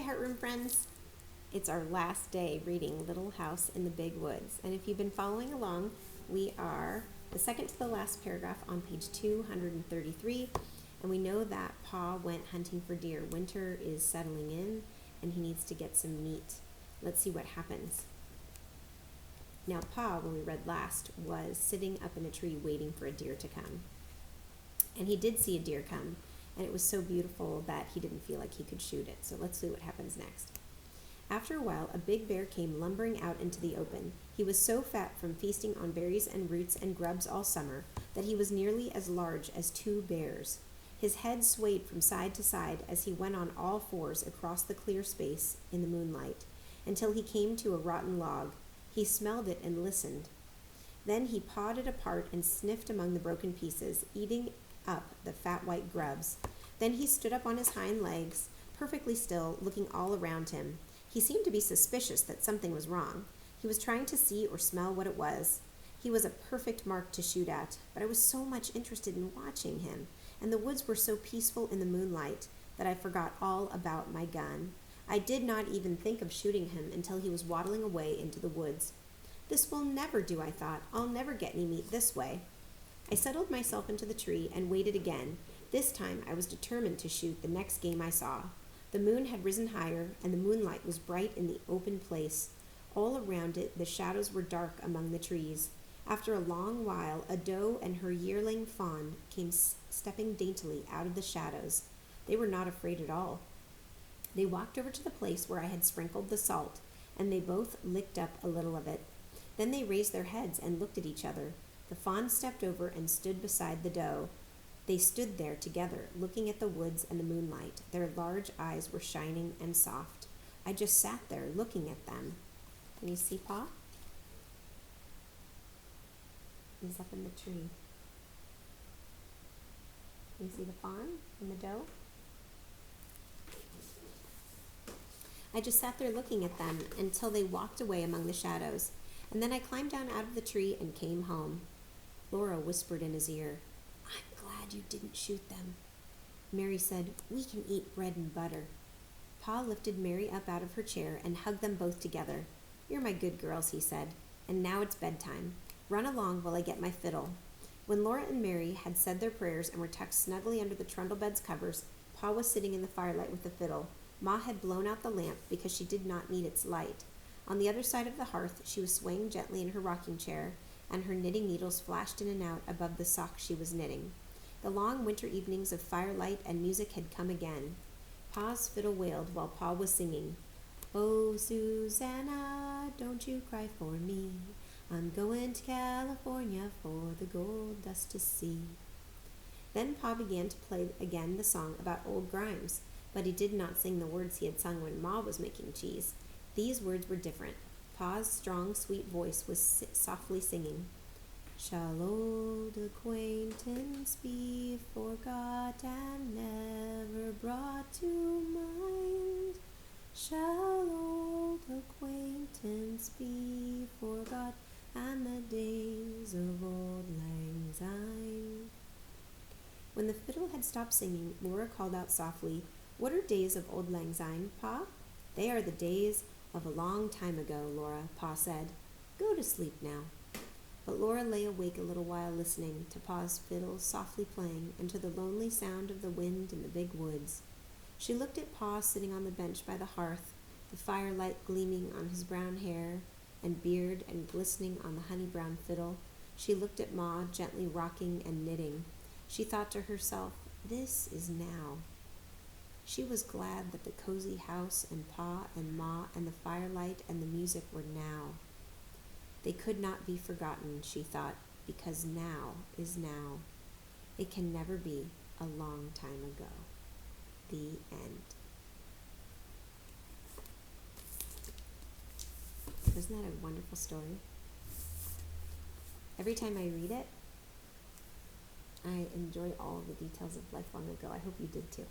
Heart Room friends. It's our last day reading Little House in the Big Woods. And if you've been following along, we are the second to the last paragraph on page 233. And we know that Pa went hunting for deer. Winter is settling in and he needs to get some meat. Let's see what happens. Now Pa, when we read last, was sitting up in a tree waiting for a deer to come. And he did see a deer come, and it was so beautiful that he didn't feel like he could shoot it. So let's see what happens next. After a while, a big bear came lumbering out into the open. He was so fat from feasting on berries and roots and grubs all summer that he was nearly as large as two bears. His head swayed from side to side as he went on all fours across the clear space in the moonlight, until he came to a rotten log. He smelled it and listened. Then he pawed it apart and sniffed among the broken pieces, eating up the fat white grubs. Then he stood up on his hind legs, perfectly still, looking all around him. He seemed to be suspicious that something was wrong. He was trying to see or smell what it was. He was a perfect mark to shoot at, but I was so much interested in watching him, and the woods were so peaceful in the moonlight that I forgot all about my gun. I did not even think of shooting him until he was waddling away into the woods. This will never do, I thought. I'll never get any meat this way. I settled myself into the tree and waited again. This time I was determined to shoot the next game I saw. The moon had risen higher, and the moonlight was bright in the open place. All around it, the shadows were dark among the trees. After a long while, a doe and her yearling fawn came stepping daintily out of the shadows. They were not afraid at all. They walked over to the place where I had sprinkled the salt, and they both licked up a little of it. Then they raised their heads and looked at each other. The fawn stepped over and stood beside the doe. They stood there together, looking at the woods and the moonlight. Their large eyes were shining and soft. I just sat there looking at them. Can you see Pa? He's up in the tree. Can you see the fawn and the doe? I just sat there looking at them until they walked away among the shadows, and then I climbed down out of the tree and came home. Laura whispered in his ear, "I'm glad you didn't shoot them." Mary said, "We can eat bread and butter." Pa lifted Mary up out of her chair and hugged them both together. "You're my good girls," he said, "and now it's bedtime. Run along while I get my fiddle." When Laura and Mary had said their prayers and were tucked snugly under the trundle bed's covers, Pa was sitting in the firelight with the fiddle. Ma had blown out the lamp because she did not need its light. On the other side of the hearth, she was swaying gently in her rocking chair, and her knitting needles flashed in and out above the sock she was knitting. The long winter evenings of firelight and music had come again. Pa's fiddle wailed while Pa was singing, "Oh, Susanna, don't you cry for me. I'm going to California for the gold dust to see." Then Pa began to play again the song about old Grimes, but he did not sing the words he had sung when Ma was making cheese. These words were different. Pa's strong, sweet voice was softly singing, "Shall old acquaintance be forgot and never brought to mind? Shall old acquaintance be forgot and the days of old lang syne?" When the fiddle had stopped singing, Laura called out softly, "What are days of old lang syne, Pa?" "They are the days of a long time ago, Laura," Pa said. "Go to sleep now." But Laura lay awake a little while listening to Pa's fiddle softly playing and to the lonely sound of the wind in the big woods. She looked at Pa sitting on the bench by the hearth, the firelight gleaming on his brown hair and beard and glistening on the honey-brown fiddle. She looked at Ma gently rocking and knitting. She thought to herself, "This is now." She was glad that the cozy house and Pa and Ma and the firelight and the music were now. They could not be forgotten, she thought, because now is now. It can never be a long time ago. The end. Isn't that a wonderful story? Every time I read it, I enjoy all the details of life long ago. I hope you did too.